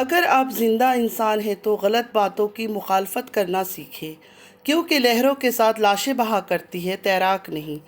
अगर आप ज़िंदा इंसान हैं तो गलत बातों की मुखालफत करना सीखें, क्योंकि लहरों के साथ लाशें बहा करती है, तैराक नहीं।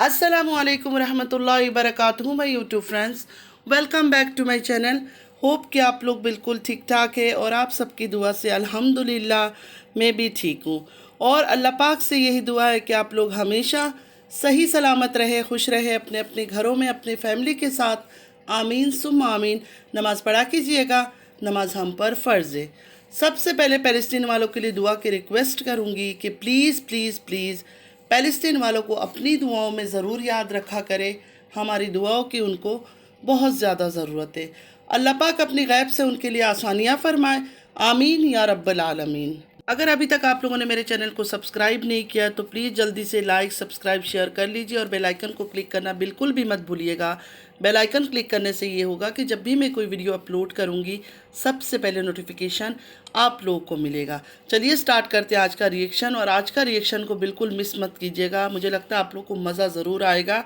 अस्सलामु अलैकुम रहमतुल्लाहि वबरकातुहू my YouTube friends, welcome back to my channel. Hope कि आप लोग बिल्कुल ठीक ठाक है और आप सबकी दुआ से अल्हम्दुलिल्लाह मैं भी ठीक हूँ। और अल्लाह पाक से यही दुआ है कि आप लोग हमेशा सही सलामत रहे, खुश रहे अपने अपने घरों में अपने फैमिली के साथ। आमीन सुम आमीन। नमाज़ पढ़ा कीजिएगा, नमाज हम पर फ़र्ज़ है। सबसे पहले फ़लस्तीन वालों के लिए दुआ की रिक्वेस्ट करूँगी कि प्लीज़ प्लीज़ प्लीज़ फ़लस्तीन वालों को अपनी दुआओं में ज़रूर याद रखा करें। हमारी दुआओं की उनको बहुत ज़्यादा ज़रूरत है। अल्लाह पाक अपनी गैब से उनके लिए आसानियाँ फ़रमाए। आमीन या रब्बल आलमीन। अगर अभी तक आप लोगों ने मेरे चैनल को सब्सक्राइब नहीं किया तो प्लीज़ जल्दी से लाइक सब्सक्राइब शेयर कर लीजिए और बेल आइकन को क्लिक करना बिल्कुल भी मत भूलिएगा। बेल आइकन क्लिक करने से ये होगा कि जब भी मैं कोई वीडियो अपलोड करूँगी सबसे पहले नोटिफिकेशन आप लोगों को मिलेगा। चलिए स्टार्ट करते हैं आज का रिएक्शन। और आज का रिएक्शन को बिल्कुल मिस मत कीजिएगा, मुझे लगता है आप लोग को मज़ा ज़रूर आएगा,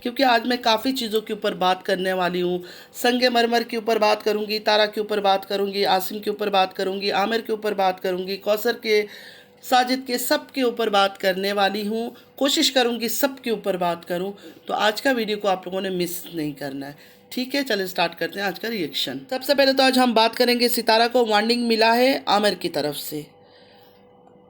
क्योंकि आज मैं काफ़ी चीज़ों के ऊपर बात करने वाली हूँ। संगे मरमर के ऊपर बात करूँगी, तारा के ऊपर बात करूँगी, आसिम के ऊपर बात करूँगी, आमिर के ऊपर बात करूँगी, कौसर के, साजिद के, सब के ऊपर बात करने वाली हूँ। कोशिश करूँगी सब के ऊपर बात करूँ, तो आज का वीडियो को आप लोगों ने मिस नहीं करना है। ठीक है, चलिए स्टार्ट करते हैं आज का रिएक्शन। सबसे पहले तो आज हम बात करेंगे, सितारा को वार्निंग मिला है आमिर की तरफ से।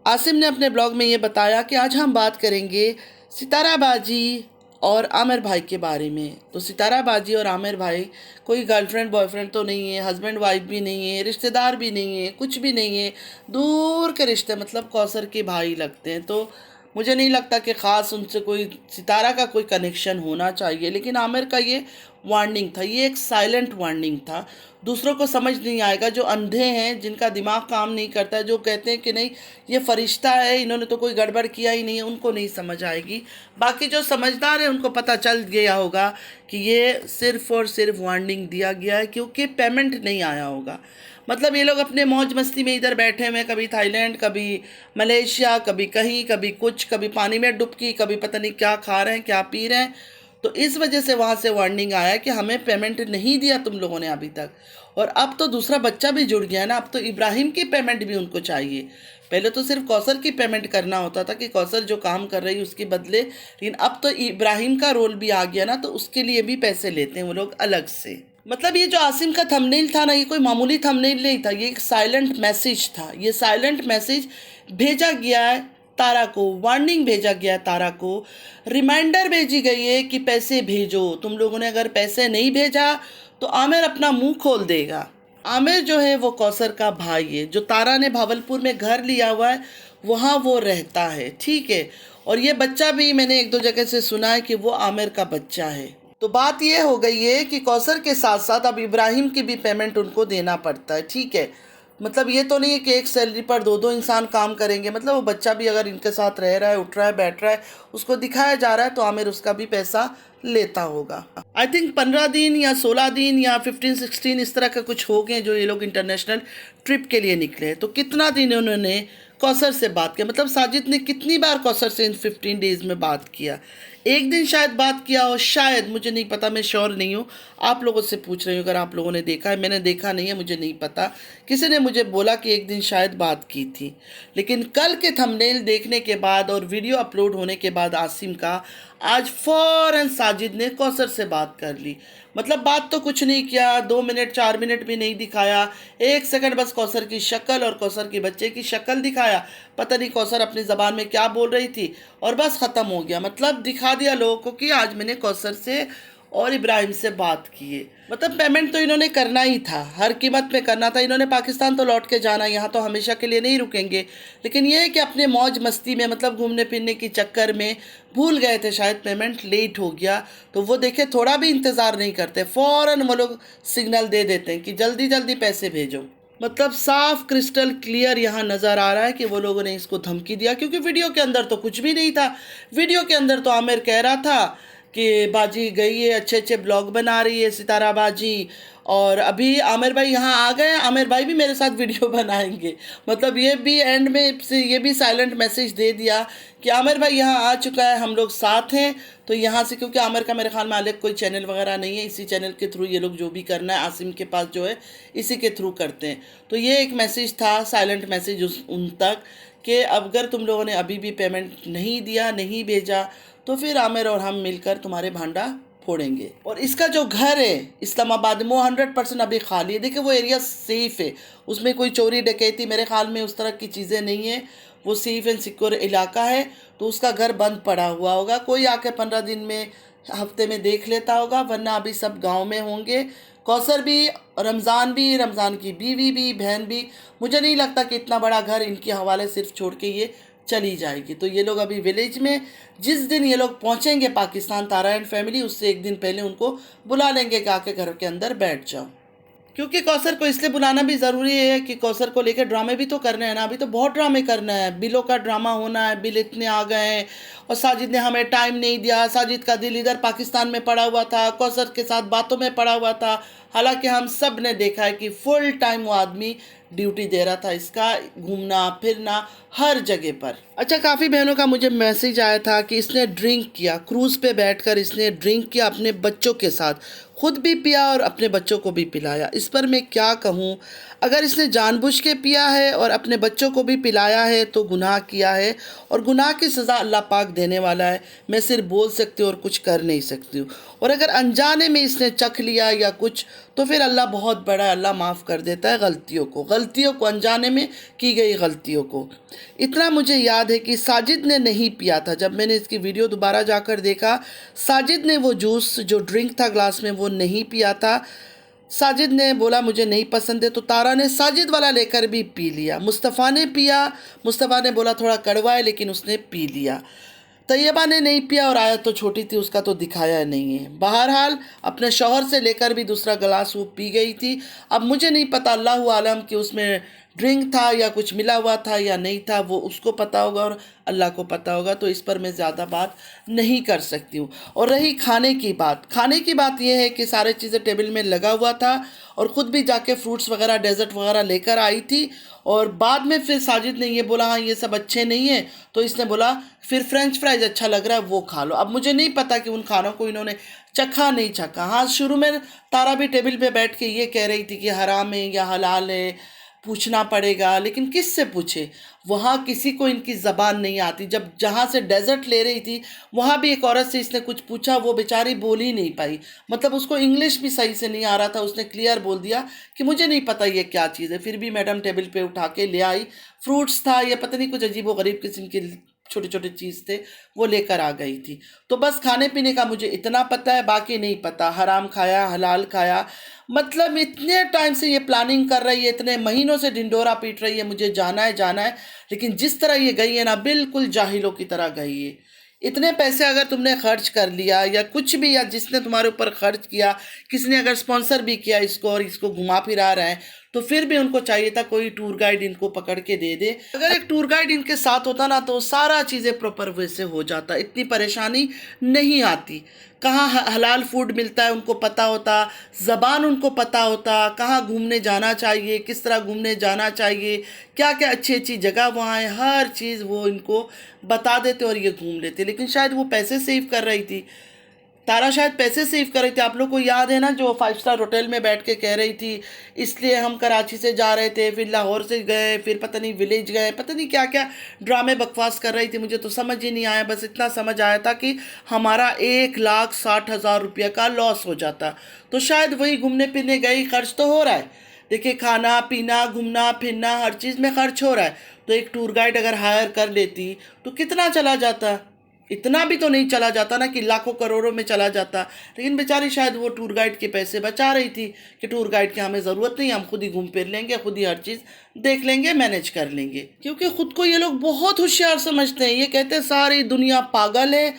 आसिम ने अपने ब्लॉग में ये बताया कि आज हम बात करेंगे सितारा बाजी और आमिर भाई के बारे में। तो सितारा बाजी और आमिर भाई कोई गर्लफ्रेंड बॉयफ्रेंड तो नहीं है, हस्बैंड वाइफ भी नहीं है, रिश्तेदार भी नहीं है, कुछ भी नहीं है, दूर के रिश्ते, मतलब कौसर के भाई लगते हैं। तो मुझे नहीं लगता कि ख़ास उनसे कोई सितारा का कोई कनेक्शन होना चाहिए। लेकिन आमिर का ये वार्निंग था, ये एक साइलेंट वार्निंग था। दूसरों को समझ नहीं आएगा, जो अंधे हैं, जिनका दिमाग काम नहीं करता है, जो कहते हैं कि नहीं ये फरिश्ता है, इन्होंने तो कोई गड़बड़ किया ही नहीं है, उनको नहीं समझ आएगी। बाकी जो समझदार है उनको पता चल गया होगा कि ये सिर्फ़ और सिर्फ वार्निंग दिया गया है, क्योंकि पेमेंट नहीं आया होगा। मतलब ये लोग अपने मौज मस्ती में इधर बैठे हुए, कभी थाईलैंड, कभी मलेशिया, कभी कहीं, कभी कुछ, कभी पानी में डुबकी, कभी पता नहीं क्या खा रहे हैं, क्या पी रहे हैं। तो इस वजह से वहाँ से वार्निंग आया कि हमें पेमेंट नहीं दिया तुम लोगों ने अभी तक। और अब तो दूसरा बच्चा भी जुड़ गया ना, अब तो इब्राहिम की पेमेंट भी उनको चाहिए। पहले तो सिर्फ कौसर की पेमेंट करना होता था कि कौसर जो काम कर रही है उसके बदले, लेकिन अब तो इब्राहिम का रोल भी आ गया ना, तो उसके लिए भी पैसे लेते हैं वो लोग अलग से। मतलब ये जो आसिम का थंबनेल था ना, ये कोई मामूली थंबनेल नहीं था, ये एक साइलेंट मैसेज था। ये साइलेंट मैसेज भेजा गया है तारा को, वार्निंग भेजा गया तारा को, रिमाइंडर भेजी गई है कि पैसे भेजो। तुम लोगों ने अगर पैसे नहीं भेजा तो आमिर अपना मुंह खोल देगा। आमिर जो है वो कौसर का भाई है, जो तारा ने भावलपुर में घर लिया हुआ है वहाँ वो रहता है, ठीक है। और ये बच्चा भी मैंने एक दो जगह से सुना है कि वो आमिर का बच्चा है। तो बात ये हो गई है कि कौसर के साथ साथ अब इब्राहिम की भी पेमेंट उनको देना पड़ता है, ठीक है। मतलब ये तो नहीं है कि एक सैलरी पर दो दो इंसान काम करेंगे। मतलब वो बच्चा भी अगर इनके साथ रह रहा है, उठ रहा है, बैठ रहा है, उसको दिखाया जा रहा है, तो आमिर उसका भी पैसा लेता होगा। आई थिंक 15 दिन या 16 दिन या 15-16 इस तरह का कुछ हो गए जो ये लोग इंटरनेशनल ट्रिप के लिए निकले हैं। तो कितना दिन उन्होंने कौसर से बात किया, मतलब साजिद ने कितनी बार कौसर से इन 15 डेज़ में बात किया? एक दिन शायद बात किया हो, शायद, मुझे नहीं पता, मैं श्योर नहीं हूँ। आप लोगों से पूछ रही हूँ, अगर आप लोगों ने देखा है, मैंने देखा नहीं है, मुझे नहीं पता। किसी ने मुझे बोला कि एक दिन शायद बात की थी। लेकिन कल के थंबनेल देखने के बाद और वीडियो अपलोड होने के बाद आसिम का, आज फ़ौरन साजिद ने कौसर से बात कर ली। मतलब बात तो कुछ नहीं किया, 2 मिनट 4 मिनट भी नहीं दिखाया, 1 सेकंड बस कौसर की शक्ल और कौसर के बच्चे की शक्ल दिखाया। पता नहीं कौसर अपनी ज़बान में क्या बोल रही थी, और बस ख़त्म हो गया। मतलब दिखा दिया लोगों को कि आज मैंने कौसर से और इब्राहिम से बात की है। मतलब पेमेंट तो इन्होंने करना ही था, हर कीमत पे करना था। इन्होंने पाकिस्तान तो लौट के जाना, यहाँ तो हमेशा के लिए नहीं रुकेंगे। लेकिन ये है कि अपने मौज मस्ती में, मतलब घूमने फिरने के चक्कर में भूल गए थे, शायद पेमेंट लेट हो गया। तो वो देखे थोड़ा भी इंतज़ार नहीं करते, फ़ौरन वो लोग सिग्नल दे देते हैं कि जल्दी जल्दी पैसे भेजो। मतलब साफ क्रिस्टल क्लियर यहाँ नज़र आ रहा है कि वो लोगों ने इसको धमकी दिया, क्योंकि वीडियो के अंदर तो कुछ भी नहीं था। वीडियो के अंदर तो आमिर कह रहा था कि बाजी गई है, अच्छे अच्छे ब्लॉग बना रही है सितारा बाजी, और अभी आमिर भाई यहाँ आ गए, आमिर भाई भी मेरे साथ वीडियो बनाएंगे। मतलब ये भी एंड में से ये भी साइलेंट मैसेज दे दिया कि आमिर भाई यहाँ आ चुका है, हम लोग साथ हैं। तो यहाँ से, क्योंकि आमिर का मेरे ख्याल में अलग कोई चैनल वगैरह नहीं है, इसी चैनल के थ्रू ये लोग जो भी करना है आसिम के पास जो है इसी के थ्रू करते हैं। तो ये एक मैसेज था, साइलेंट मैसेज उन तक, कि अगर तुम लोगों ने अभी भी पेमेंट नहीं दिया, नहीं भेजा, तो फिर आमिर और हम मिलकर तुम्हारे भांडा फोड़ेंगे। और इसका जो घर है इस्लामाबाद में, वो 100% अभी खाली है। देखिए वो एरिया सेफ़ है, उसमें कोई चोरी डकैती मेरे ख्याल में उस तरह की चीज़ें नहीं है, वो सेफ़ एंड सिक्योर इलाका है। तो उसका घर बंद पड़ा हुआ होगा, कोई आके 15 दिन में, हफ्ते में देख लेता होगा, वरना अभी सब गांव में होंगे। कौसर भी, रमज़ान की बीवी भी, बहन भी। मुझे नहीं लगता कि इतना बड़ा घर इनके हवाले सिर्फ छोड़ के ये चली जाएगी। तो ये लोग अभी विलेज में, जिस दिन ये लोग पहुंचेंगे पाकिस्तान, तारा एंड फैमिली, उससे एक दिन पहले उनको बुला लेंगे कि आके घर के अंदर बैठ जाओ। क्योंकि कौसर को इसलिए बुलाना भी ज़रूरी है कि कौसर को लेकर ड्रामे भी तो करने हैं ना, अभी तो बहुत ड्रामे करना है, बिलों का ड्रामा होना है, बिल इतने आ गए हैं और साजिद ने हमें टाइम नहीं दिया, साजिद का दिल इधर पाकिस्तान में पड़ा हुआ था, कौसर के साथ बातों में पड़ा हुआ था। हालांकि हम सब ने देखा है कि फुल टाइम वो आदमी ड्यूटी दे रहा था, इसका घूमना फिरना हर जगह पर। अच्छा, काफ़ी बहनों का मुझे मैसेज आया था कि इसने ड्रिंक किया, क्रूज़ पे बैठकर इसने ड्रिंक किया अपने बच्चों के साथ, खुद भी पिया और अपने बच्चों को भी पिलाया। इस पर मैं क्या कहूँ, अगर इसने जानबूझ के पिया है और अपने बच्चों को भी पिलाया है तो गुनाह किया है, और गुनाह की सज़ा अल्लाह पाक देने वाला है। मैं सिर्फ बोल सकती हूँ और कुछ कर नहीं सकती हूँ। और अगर अनजाने में इसने चख लिया या कुछ, तो फिर अल्लाह बहुत बड़ा है, अल्लाह माफ़ कर देता है गलतियों को, अनजाने में की गई गलतियों को। इतना मुझे याद है कि साजिद ने नहीं पिया था। जब मैंने इसकी वीडियो दोबारा जाकर देखा, साजिद ने वो जूस जो ड्रिंक था ग्लास में वो नहीं पिया था। साजिद ने बोला मुझे नहीं पसंद है, तो तारा ने साजिद वाला लेकर भी पी लिया। मुस्तफ़ा ने पिया, मुस्तफ़ा ने बोला थोड़ा कड़वा है, लेकिन उसने पी लिया। तैयबा ने नहीं पिया और आयत तो छोटी थी, उसका तो दिखाया नहीं है। बहरहाल अपने शौहर से लेकर भी दूसरा गिलास वो पी गई थी। अब मुझे नहीं पता, अल्लाह आलम, कि उसमें ड्रिंक था या कुछ मिला हुआ था या नहीं था, वो उसको पता होगा और अल्लाह को पता होगा। तो इस पर मैं ज़्यादा बात नहीं कर सकती हूँ। और रही खाने की बात यह है कि सारे चीज़ें टेबल में लगा हुआ था और ख़ुद भी जाके फ्रूट्स वगैरह, डेजर्ट वगैरह लेकर आई थी। और बाद में फिर साजिद ने ये बोला हाँ ये सब अच्छे नहीं है, तो इसने बोला फिर फ्रेंच फ्राइज अच्छा लग रहा है वो खा लो। अब मुझे नहीं पता कि उन खानों को इन्होंने चखा नहीं चखा। हाँ, शुरू में तारा भी टेबल पे बैठ के ये कह रही थी कि हराम है या हलाल है, पूछना पड़ेगा, लेकिन किस से पूछे, वहाँ किसी को इनकी ज़बान नहीं आती। जब जहाँ से डेजर्ट ले रही थी वहाँ भी एक औरत से इसने कुछ पूछा, वो बेचारी बोल ही नहीं पाई, मतलब उसको इंग्लिश भी सही से नहीं आ रहा था। उसने क्लियर बोल दिया कि मुझे नहीं पता ये क्या चीज़ है। फिर भी मैडम टेबल पे उठा के ले आई, फ्रूट्स था या पता नहीं कुछ अजीब व गरीब किस्म के छोटे छोटे चीज़ थे, वो लेकर आ गई थी। तो बस खाने पीने का मुझे इतना पता है, बाकी नहीं पता। हराम खाया, हलाल खाया, मतलब इतने टाइम से ये प्लानिंग कर रही है, इतने महीनों से ढिंडोरा पीट रही है, मुझे जाना है। लेकिन जिस तरह ये गई है ना, बिल्कुल जाहिलों की तरह गई है। इतने पैसे अगर तुमने खर्च कर लिया या कुछ भी, या जिसने तुम्हारे ऊपर खर्च किया, किसी ने अगर स्पॉन्सर भी किया इसको और इसको घुमा फिरा रहे हैं, तो फिर भी उनको चाहिए था कोई टूर गाइड इनको पकड़ के दे दे। अगर एक टूर गाइड इनके साथ होता ना, तो सारा चीज़ें प्रॉपर वे से हो जाता, इतनी परेशानी नहीं आती। कहाँ हलाल फूड मिलता है उनको पता होता, ज़बान उनको पता होता, कहाँ घूमने जाना चाहिए, किस तरह घूमने जाना चाहिए, क्या क्या अच्छी अच्छी जगह वहाँ है, हर चीज़ वो इनको बता देते और ये घूम लेते। लेकिन शायद वो पैसे सेव कर रही थी, तारा शायद पैसे सेव कर रही थी। आप लोग को याद है ना, जो 5 स्टार होटल में बैठ के कह रही थी इसलिए हम कराची से जा रहे थे, फिर लाहौर से गए, फिर पता नहीं विलेज गए, पता नहीं क्या क्या ड्रामे बकवास कर रही थी। मुझे तो समझ ही नहीं आया, बस इतना समझ आया था कि हमारा 1,60,000 रुपये का लॉस हो जाता। तो शायद वही घूमने फिरने गई, खर्च तो हो रहा है। देखिए, खाना पीना, घूमना फिरना, हर चीज़ में खर्च हो रहा है। तो एक टूर गाइड अगर हायर कर लेती तो कितना चला जाता, इतना भी तो नहीं चला जाता ना कि लाखों करोड़ों में चला जाता। लेकिन बेचारी शायद वो टूर गाइड के पैसे बचा रही थी कि टूर गाइड की हमें ज़रूरत नहीं, हम खुद ही घूम फिर लेंगे, खुद ही हर चीज़ देख लेंगे, मैनेज कर लेंगे। क्योंकि ख़ुद को ये लोग बहुत होशियार समझते हैं। ये कहते हैं सारी दुनिया पागल है,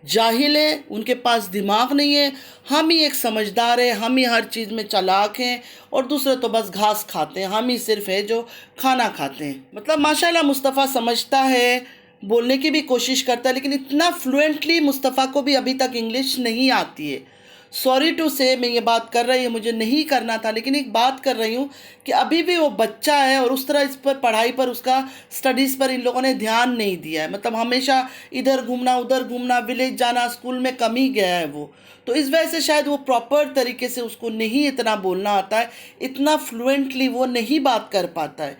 जाहिल है, उनके पास दिमाग नहीं है, हम ही एक समझदार है, हम ही हर चीज़ में चालाक हैं और दूसरे तो बस घास खाते हैं, हम ही सिर्फ है जो खाना खाते हैं। मतलब माशाल्लाह मुस्तफ़ा समझता है, बोलने की भी कोशिश करता है, लेकिन इतना फ्लुएंटली मुस्तफ़ा को भी अभी तक इंग्लिश नहीं आती है। सॉरी टू से मैं ये बात कर रही हूँ, मुझे नहीं करना था, लेकिन एक बात कर रही हूँ कि अभी भी वो बच्चा है और उस तरह इस पर पढ़ाई पर, उसका स्टडीज़ पर इन लोगों ने ध्यान नहीं दिया है। मतलब हमेशा इधर घूमना उधर घूमना, विलेज जाना, स्कूल में कम ही गया है वो। तो इस वजह से शायद वो प्रॉपर तरीके से उसको नहीं इतना बोलना आता है, इतना फ्लुएंटली वो नहीं बात कर पाता है।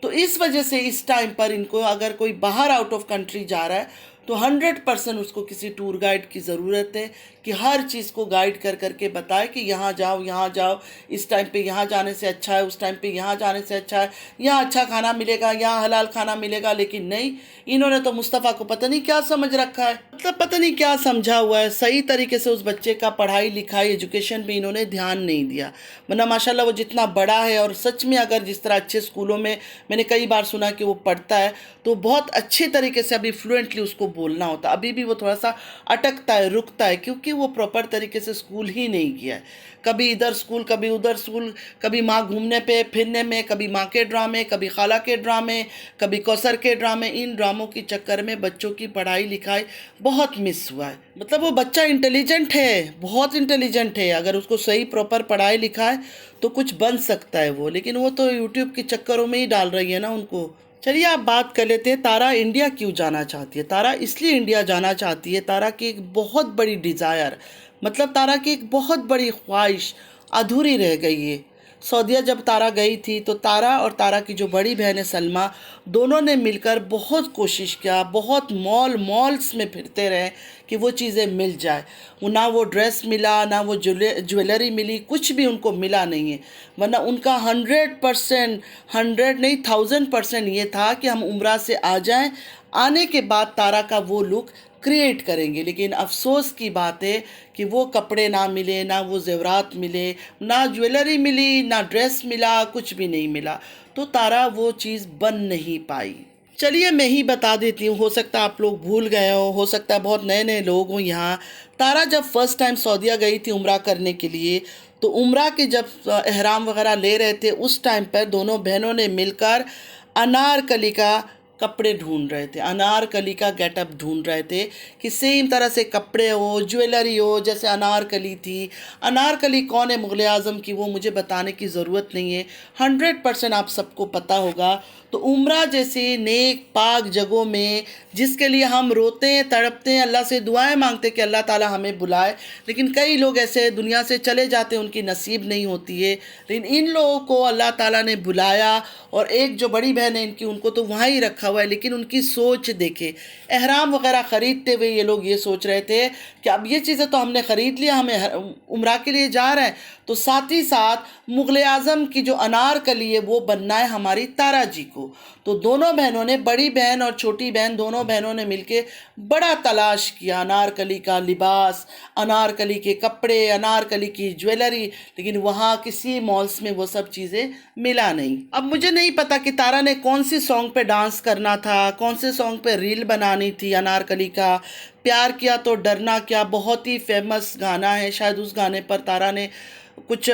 तो इस वजह से इस टाइम पर इनको, अगर कोई बाहर आउट ऑफ कंट्री जा रहा है तो 100% उसको किसी टूर गाइड की ज़रूरत है कि हर चीज़ को गाइड कर करके बताए कि यहाँ जाओ, इस टाइम पे यहाँ जाने से अच्छा है, उस टाइम पे यहाँ जाने से अच्छा है, यहाँ अच्छा खाना मिलेगा, यहाँ हलाल खाना मिलेगा। लेकिन नहीं, इन्होंने तो मुस्तफ़ा को पता नहीं क्या समझ रखा है, मतलब पता नहीं क्या समझा हुआ है। सही तरीके से उस बच्चे का पढ़ाई लिखाई एजुकेशन पे इन्होंने ध्यान नहीं दिया। वरना माशाल्लाह वो जितना बड़ा है, और सच में अगर जिस तरह अच्छे स्कूलों में मैंने कई बार सुना कि वो पढ़ता है, तो बहुत अच्छे तरीके से अभी फ्लुएंटली उसको बोलना होता। अभी भी वो थोड़ा सा अटकता है, रुकता है, क्योंकि वो प्रॉपर तरीके से स्कूल ही नहीं किया है। कभी इधर स्कूल, कभी उधर स्कूल, कभी माँ घूमने पे फिरने में, कभी माँ के ड्रामे, कभी खाला के ड्रामे, कभी कौसर के ड्रामे। इन ड्रामों के चक्कर में बच्चों की पढ़ाई लिखाई बहुत मिस हुआ है। मतलब वो बच्चा इंटेलिजेंट है, बहुत इंटेलिजेंट है, अगर उसको सही प्रॉपर पढ़ाई लिखाए तो कुछ बन सकता है वो। लेकिन वो तो यूट्यूब के चक्करों में ही डाल रही है ना उनको। चलिए आप बात कर लेते हैं, तारा इंडिया क्यों जाना चाहती है। तारा इसलिए इंडिया जाना चाहती है, तारा की एक बहुत बड़ी डिज़ायर, मतलब तारा की एक बहुत बड़ी ख्वाहिश अधूरी रह गई है। सऊदीया जब तारा गई थी तो तारा और तारा की जो बड़ी बहन है सलमा, दोनों ने मिलकर बहुत कोशिश किया, बहुत मॉल्स में फिरते रहे कि वो चीज़ें मिल जाए। वो ना वो ड्रेस मिला, ना वो ज्वेलरी मिली, कुछ भी उनको मिला नहीं है। वरना उनका 100%, 100 नहीं 1000% ये था कि हम उम्रा से आ जाएं, आने के बाद तारा का वो लुक क्रिएट करेंगे। लेकिन अफसोस की बात है कि वो कपड़े ना मिले, ना वो ज़ेवरात मिले, ना ज्वेलरी मिली, ना ड्रेस मिला, कुछ भी नहीं मिला। तो तारा वो चीज़ बन नहीं पाई। चलिए मैं ही बता देती हूँ, हो सकता है आप लोग भूल गए हो सकता है बहुत नए नए लोग हों यहाँ। तारा जब फर्स्ट टाइम सऊदीया गई थी उम्रा करने के लिए, तो उम्रा के जब एहराम वगैरह ले रहे थे, उस टाइम पर दोनों बहनों ने मिलकर अनारकली का कपड़े ढूंढ रहे थे, अनारकली का गेटअप ढूंढ रहे थे कि सेम तरह से कपड़े हो, ज्वेलरी हो, जैसे अनारकली थी। अनारकली कौन है मुग़ल आज़म की, वो मुझे बताने की ज़रूरत नहीं है, 100% आप सबको पता होगा। तो उम्रा जैसे नेक पाक जगहों में, जिसके लिए हम रोते हैं, तड़पते हैं, अल्लाह से दुआएं मांगते कि अल्लाह ताला हमें बुलाए, लेकिन कई लोग ऐसे दुनिया से चले जाते हैं, उनकी नसीब नहीं होती है। लेकिन इन लोगों को अल्लाह ताला ने बुलाया, और एक जो बड़ी बहन है इनकी, उनको तो वहाँ ही रखा हुआ है। लेकिन उनकी सोच देखे, एहराम वगैरह ख़रीदते हुए ये लोग ये सोच रहे थे कि अब ये चीज़ें तो हमने ख़रीद लिया, हमें उम्रा के लिए जा रहे हैं, तो साथ ही साथ मुग़ल आज़म की जो अनारकली है वो बनना है हमारी तारा जी को। तो दोनों बहनों ने, बड़ी बहन और छोटी बहन, दोनों बहनों ने मिलके बड़ा तलाश किया अनारकली का लिबास, अनारकली के कपड़े, अनारकली की ज्वेलरी, लेकिन वहाँ किसी मॉल्स में वो सब चीज़ें मिला नहीं। अब मुझे नहीं पता कि तारा ने कौन सी सॉन्ग पे डांस करना था, कौन से सॉन्ग पे रील बनानी थी अनारकली का। प्यार किया तो डरना क्या बहुत ही फेमस गाना है, शायद उस गाने पर तारा ने कुछ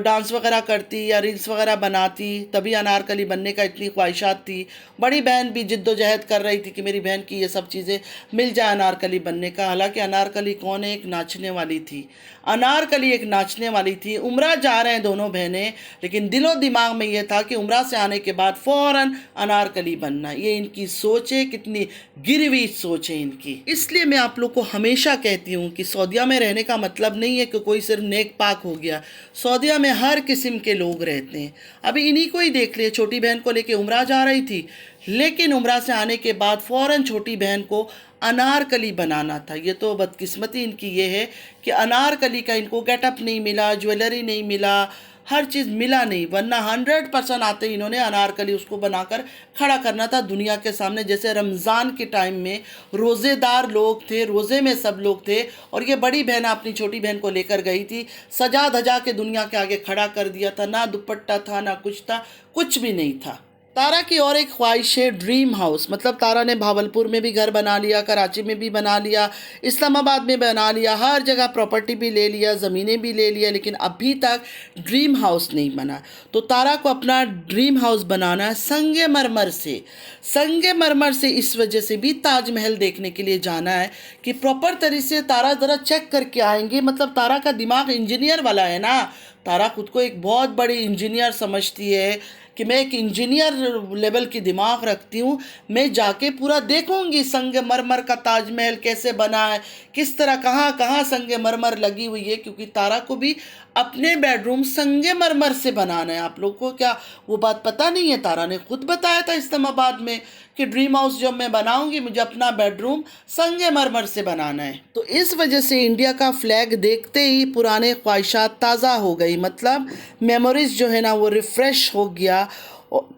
डांस वगैरह करती या रील्स वगैरह बनाती, तभी अनारकली बनने का इतनी ख्वाहिशात थी। बड़ी बहन भी जिद्दोजहद कर रही थी कि मेरी बहन की ये सब चीज़ें मिल जाए अनारकली बनने का। हालांकि अनारकली कौन है, एक नाचने वाली थी, अनारकली एक नाचने वाली थी। उम्रा जा रहे हैं दोनों बहनें, लेकिन दिलो दिमाग में ये था कि उम्रा से आने के बाद फ़ौरन अनारकली बनना। ये इनकी सोच है, कितनी गिरवी सोच है इनकी। इसलिए मैं आप लोग को हमेशा कहती हूँ कि सऊदीया में रहने का मतलब नहीं है कि कोई सिर्फ नेक पाक हो गया। सऊदीया में हर किस्म के लोग रहते हैं। अभी इन्हीं को ही देख लिए, छोटी बहन को लेके उम्रा जा रही थी, लेकिन उम्रा से आने के बाद फ़ौरन छोटी बहन को अनारकली बनाना था। ये तो बदकिस्मती इनकी ये है कि अनारकली का इनको गेटअप नहीं मिला, ज्वेलरी नहीं मिला, हर चीज़ मिला नहीं। वरना 100% आते इन्होंने अनारकली उसको बनाकर खड़ा करना था दुनिया के सामने। जैसे रमज़ान के टाइम में रोज़ेदार लोग थे, रोज़े में सब लोग थे, और ये बड़ी बहन अपनी छोटी बहन को लेकर गई थी, सजा धजा के दुनिया के आगे खड़ा कर दिया था। ना दुपट्टा था, ना कुछ था, कुछ भी नहीं था। तारा की और एक ख्वाहिश है ड्रीम हाउस। मतलब तारा ने भावलपुर में भी घर बना लिया, कराची में भी बना लिया, इस्लामाबाद में बना लिया, हर जगह प्रॉपर्टी भी ले लिया, ज़मीनें भी ले लिया, लेकिन अभी तक ड्रीम हाउस नहीं बना। तो तारा को अपना ड्रीम हाउस बनाना है संगमरमर से। संगमरमर से इस वजह से भी ताजमहल देखने के लिए जाना है कि प्रॉपर तरीके से तारा ज़रा चेक करके आएंगे। मतलब तारा का दिमाग इंजीनियर वाला है ना, तारा खुद को एक बहुत बड़ी इंजीनियर समझती है कि मैं एक इंजीनियर लेवल की दिमाग रखती हूँ। मैं जाके पूरा देखूंगी संगमरमर का ताजमहल कैसे बना है, किस तरह कहाँ कहाँ संगमरमर लगी हुई है, क्योंकि तारा को भी अपने बेडरूम संगमरमर से बनाना है। आप लोग को क्या वो बात पता नहीं है? तारा ने खुद बताया था इस्लामाबाद में कि ड्रीम हाउस जब मैं बनाऊंगी मुझे अपना बेडरूम संगमरमर से बनाना है। तो इस वजह से इंडिया का फ्लैग देखते ही पुराने ख्वाहिशात ताज़ा हो गई। मतलब मेमोरीज जो है ना वो रिफ़्रेश हो गया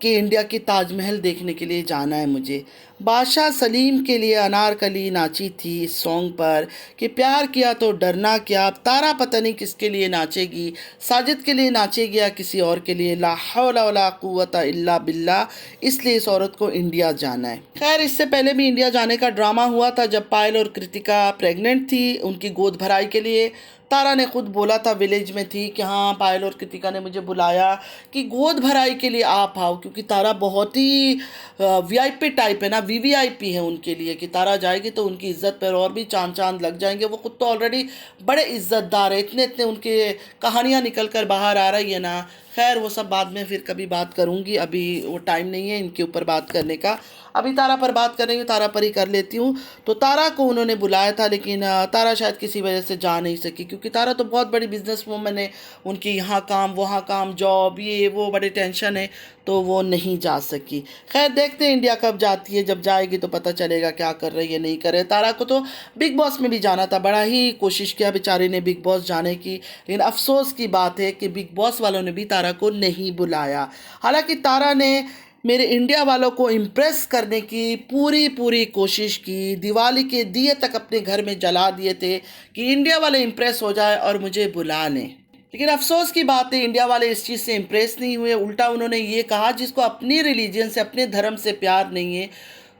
कि इंडिया की ताजमहल देखने के लिए जाना है मुझे। बादशाह सलीम के लिए अनारकली नाची थी इस सॉन्ग पर कि प्यार किया तो डरना क्या। तारा पता नहीं किसके लिए नाचेगी, साजिद के लिए नाचेगी या किसी और के लिए। ला हौला वला कुव्वता इल्ला बिल्ला। इसलिए इस औरत को इंडिया जाना है। खैर इससे पहले भी इंडिया जाने का ड्रामा हुआ था जब पायल और कृतिका प्रेग्नेंट थी। उनकी गोद भराई के लिए तारा ने खुद बोला था, विलेज में थी, कि हाँ पायल और कृतिका ने मुझे बुलाया कि गोद भराई के लिए आप आओ, क्योंकि तारा बहुत ही वीआईपी टाइप है ना, वीवीआईपी है उनके लिए कि तारा जाएगी तो उनकी इज्जत पर और भी चांद चांद लग जाएंगे। वो खुद तो ऑलरेडी बड़े इज्जतदार है, इतने इतने उनके कहानियाँ निकल कर बाहर आ रही है ना। खैर वो सब बाद में फिर कभी बात करूँगी, अभी वो टाइम नहीं है इनके ऊपर बात करने का। अभी तारा पर बात कर रही हूँ, तारा पर ही कर लेती हूँ। तो तारा को उन्होंने बुलाया था, लेकिन तारा शायद किसी वजह से जा नहीं सकी, क्योंकि तारा तो बहुत बड़ी बिजनेस वूमन है, उनकी यहाँ काम वहाँ काम, जॉब ये वो बड़े टेंशन है, तो वो नहीं जा सकी। खैर देखते हैं इंडिया कब जाती है, जब जाएगी तो पता चलेगा क्या कर रही है नहीं कर रही है। तारा को तो बिग बॉस में भी जाना था, बड़ा ही कोशिश किया बेचारी ने बिग बॉस जाने की, लेकिन अफसोस की बात है कि बिग बॉस वालों ने भी तारा को नहीं बुलाया। हालांकि तारा ने मेरे इंडिया वालों को इम्प्रेस करने की पूरी पूरी कोशिश की। दिवाली के दिए तक अपने घर में जला दिए थे कि इंडिया वाले इम्प्रेस हो जाए और मुझे बुला लें, लेकिन अफसोस की बात है इंडिया वाले इस चीज़ से इम्प्रेस नहीं हुए। उल्टा उन्होंने ये कहा जिसको अपनी रिलीजन से अपने धर्म से प्यार नहीं है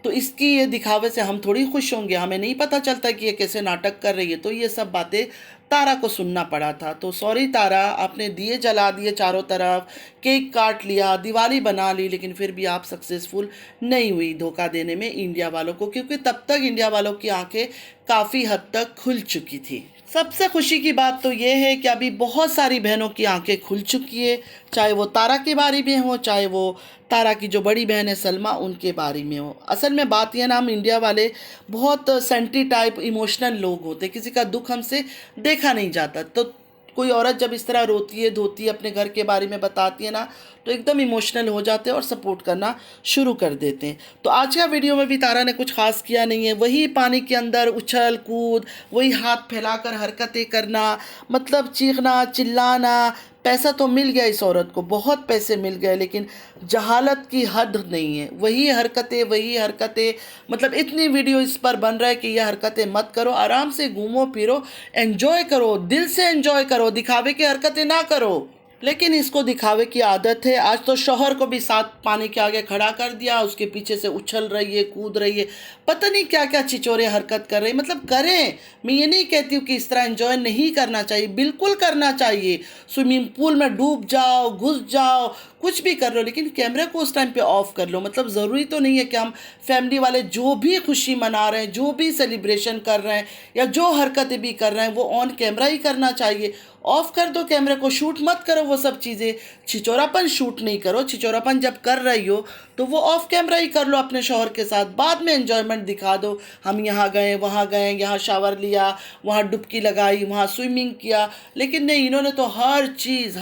तो इसकी ये दिखावे से हम थोड़ी खुश होंगे, हमें नहीं पता चलता कि ये कैसे नाटक कर रही है। तो ये सब बातें तारा को सुनना पड़ा था। तो सॉरी तारा, आपने दिए जला दिए चारों तरफ, केक काट लिया, दिवाली बना ली, लेकिन फिर भी आप सक्सेसफुल नहीं हुई धोखा देने में इंडिया वालों को, क्योंकि तब तक इंडिया वालों की आंखें काफ़ी हद तक खुल चुकी थी। सबसे खुशी की बात तो ये है कि अभी बहुत सारी बहनों की आंखें खुल चुकी है, चाहे वो तारा के बारे में हो, चाहे वो तारा की जो बड़ी बहन है सलमा उनके बारे में हो। असल में बात यह ना, हम इंडिया वाले बहुत सेंटी टाइप इमोशनल लोग होते, किसी का दुख हमसे देखा नहीं जाता। तो कोई औरत जब इस तरह रोती है धोती है अपने घर के बारे में बताती है ना, तो एकदम इमोशनल हो जाते हैं और सपोर्ट करना शुरू कर देते हैं। तो आज का वीडियो में भी तारा ने कुछ खास किया नहीं है, वही पानी के अंदर उछल कूद, वही हाथ फैलाकर हरकतें करना, मतलब चीखना चिल्लाना। पैसा तो मिल गया इस औरत को, बहुत पैसे मिल गए, लेकिन जहालत की हद नहीं है। वही हरकतें, मतलब इतनी वीडियो इस पर बन रहा है कि यह हरकतें मत करो, आराम से घूमो फिरो, एंजॉय करो, दिल से एंजॉय करो, दिखावे की हरकतें ना करो। लेकिन इसको दिखावे की आदत है। आज तो शौहर को भी साथ पानी के आगे खड़ा कर दिया, उसके पीछे से उछल रही है, कूद रही है, पता नहीं क्या क्या चिचोरे हरकत कर रही है। मतलब करें, मैं ये नहीं कहती हूँ कि इस तरह एंजॉय नहीं करना चाहिए, बिल्कुल करना चाहिए। स्विमिंग पूल में डूब जाओ, घुस जाओ, कुछ भी कर लो, लेकिन कैमरे को उस टाइम पे ऑफ कर लो। मतलब ज़रूरी तो नहीं है कि हम फैमिली वाले जो भी खुशी मना रहे हैं, जो भी सेलिब्रेशन कर रहे हैं या जो हरकतें भी कर रहे हैं वो ऑन कैमरा ही करना चाहिए। ऑफ कर दो कैमरे को, शूट मत करो वो सब चीज़ें। छिचोरापन शूट नहीं करो, छिचोरापन जब कर रही हो तो वो ऑफ कैमरा ही कर लो अपने शौहर के साथ, बाद में एंजॉयमेंट दिखा दो। हम यहाँ गए, वहाँ गए, यहाँ शावर लिया, वहाँ डुबकी लगाई, वहाँ स्विमिंग किया, लेकिन नहीं, इन्होंने तो हर चीज़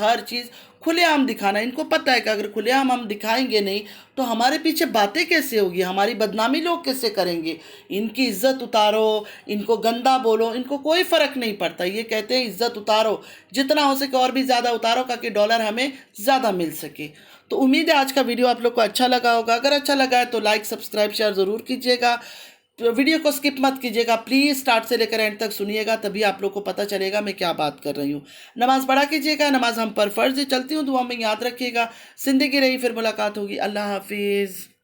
खुलेआम दिखाना। इनको पता है कि अगर खुलेआम हम दिखाएंगे नहीं तो हमारे पीछे बातें कैसे होगी, हमारी बदनामी लोग कैसे करेंगे। इनकी इज्जत उतारो, इनको गंदा बोलो, इनको कोई फ़र्क नहीं पड़ता। ये कहते हैं इज्जत उतारो, जितना हो सके और भी ज़्यादा उतारो ताकि डॉलर हमें ज़्यादा मिल सके। तो उम्मीद है आज का वीडियो आप लोग को अच्छा लगा होगा। अगर अच्छा लगा है तो लाइक सब्सक्राइब शेयर ज़रूर कीजिएगा। वीडियो को स्किप मत कीजिएगा प्लीज़, स्टार्ट से लेकर एंड तक सुनिएगा, तभी आप लोग को पता चलेगा मैं क्या बात कर रही हूँ। नमाज़ पढ़ा कीजिएगा, नमाज हम पर फ़र्ज़ है। चलती हूँ, दुआ में याद रखिएगा। ज़िंदगी रही फिर मुलाकात होगी। अल्लाह हाफिज़।